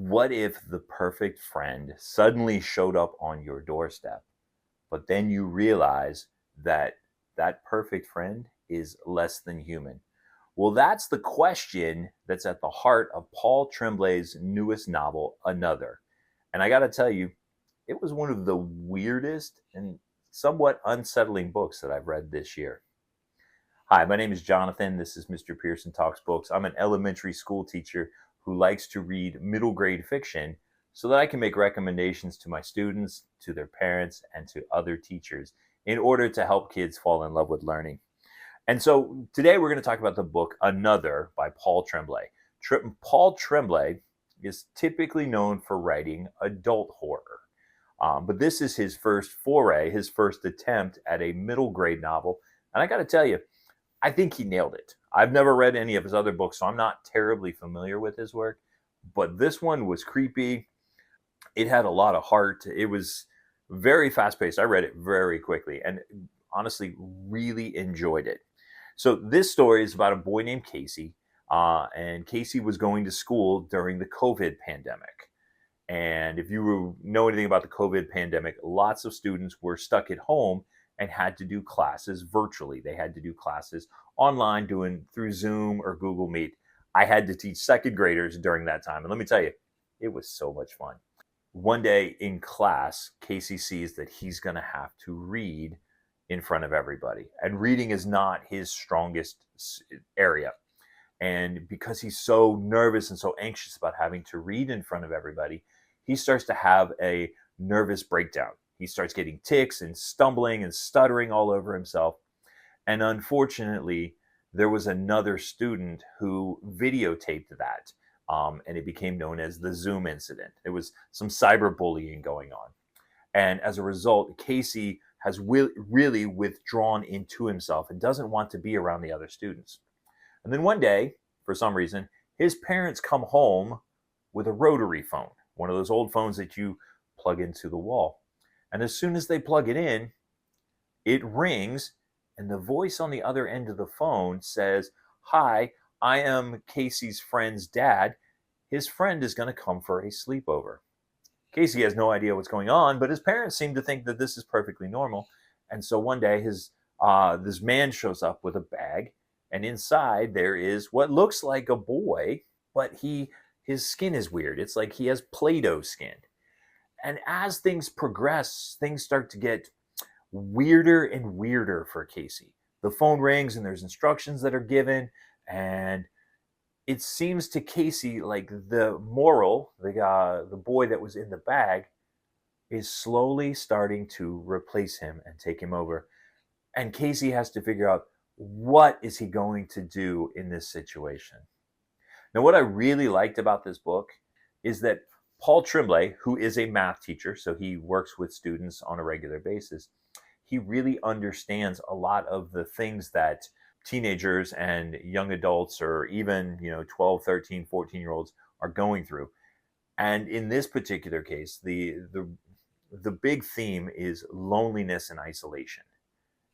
What if the perfect friend suddenly showed up on your doorstep, but then you realize that that perfect friend is less than human? Well, that's the question that's at the heart of Paul Tremblay's newest novel, Another. And I got to tell you, it was one of the weirdest and somewhat unsettling books that I've read this year. Hi, my name is Jonathan. This is Mr. Pearson Talks Books. I'm an elementary school teacher who likes to read middle grade fiction so that I can make recommendations to my students, to their parents, and to other teachers in order to help kids fall in love with learning. And so today we're going to talk about the book Another by Paul Tremblay. Paul Tremblay is typically known for writing adult horror. But this is his first foray, his first attempt at a middle grade novel. And I got to tell you, I think he nailed it. I've never read any of his other books, so I'm not terribly familiar with his work. But this one was creepy. It had a lot of heart. It was very fast paced. I read it very quickly and honestly really enjoyed it. So this story is about a boy named Casey. And Casey was going to school during the COVID pandemic. And if you know anything about the COVID pandemic, lots of students were stuck at home and had to do classes virtually. They had to do classes online, doing through Zoom or Google Meet. I had to teach second graders during that time. And let me tell you, it was so much fun. One day in class, Casey sees that he's going to have to read in front of everybody. And reading is not his strongest area. And because he's so nervous and so anxious about having to read in front of everybody, he starts to have a nervous breakdown. He starts getting tics and stumbling and stuttering all over himself. And unfortunately, there was another student who videotaped that. And it became known as the Zoom incident. There was some cyberbullying going on. And as a result, Casey has really withdrawn into himself and doesn't want to be around the other students. And then one day, for some reason, his parents come home with a rotary phone, one of those old phones that you plug into the wall. And as soon as they plug it in, it rings, and the voice on the other end of the phone says, "Hi, I am Casey's friend's dad. His friend is going to come for a sleepover." Casey has no idea what's going on, but his parents seem to think that this is perfectly normal. And so one day, this man shows up with a bag, and inside there is what looks like a boy, but his skin is weird. It's like he has Play-Doh skin. And as things progress, things start to get weirder and weirder for Casey. The phone rings and there's instructions that are given, and it seems to Casey like the boy that was in the bag, is slowly starting to replace him and take him over. And Casey has to figure out, what is he going to do in this situation? Now, what I really liked about this book is that Paul Tremblay, who is a math teacher, so he works with students on a regular basis, he really understands a lot of the things that teenagers and young adults, or even 12, 13, 14-year-olds are going through. And in this particular case, the big theme is loneliness and isolation.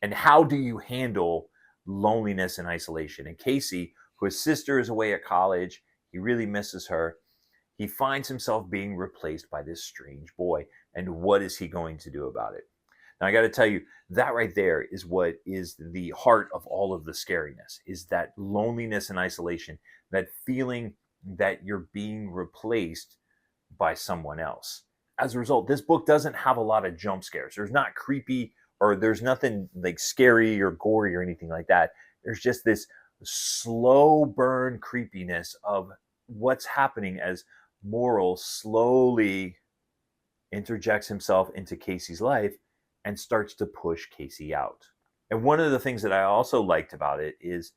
And how do you handle loneliness and isolation? And Casey, whose sister is away at college, he really misses her. He finds himself being replaced by this strange boy. And what is he going to do about it? Now, I got to tell you, that right there is what is the heart of all of the scariness, is that loneliness and isolation, that feeling that you're being replaced by someone else. As a result, this book doesn't have a lot of jump scares. There's not creepy, or there's nothing like scary or gory or anything like that. There's just this slow burn creepiness of what's happening as Morrill slowly interjects himself into Casey's life and starts to push Casey out. And one of the things that I also liked about it is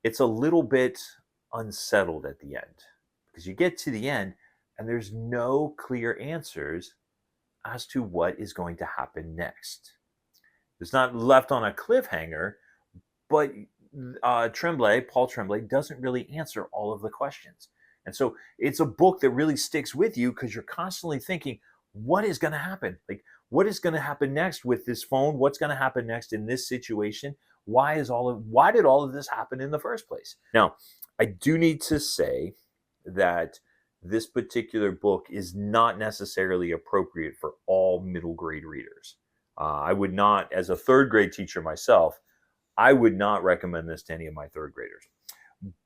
it's a little bit unsettled at the end, because you get to the end and there's no clear answers as to what is going to happen next. It's not left on a cliffhanger, but Paul Tremblay doesn't really answer all of the questions. And so it's a book that really sticks with you because you're constantly thinking, what is going to happen? Like, what is going to happen next with this phone? What's going to happen next in this situation? Why did all of this happen in the first place? Now, I do need to say that this particular book is not necessarily appropriate for all middle grade readers. I would not, as a third grade teacher myself, I would not recommend this to any of my third graders.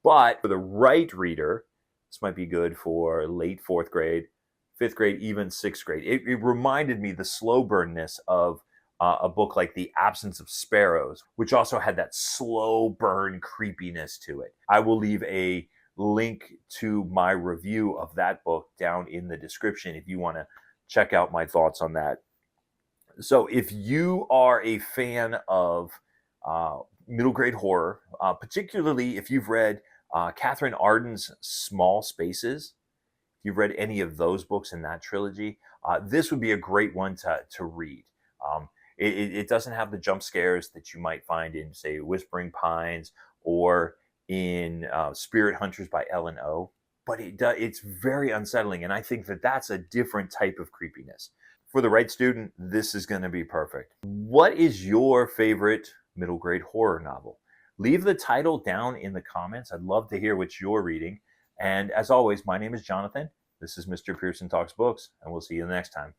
But for the right reader, this might be good for late fourth grade, fifth grade, even sixth grade. It reminded me the slow burnness of a book like The Absence of Sparrows, which also had that slow burn creepiness to it. I will leave a link to my review of that book down in the description if you want to check out my thoughts on that. So if you are a fan of middle grade horror, particularly if you've read Katherine Arden's Small Spaces, if you've read any of those books in that trilogy, this would be a great one to read. It doesn't have the jump scares that you might find in, say, Whispering Pines or in Spirit Hunters by Ellen O, but it's very unsettling, and I think that that's a different type of creepiness. For the right student, this is going to be perfect. What is your favorite middle grade horror novel? Leave the title down in the comments. I'd love to hear what you're reading. And as always, my name is Jonathan. This is Mr. Pearson Talks Books, and we'll see you the next time.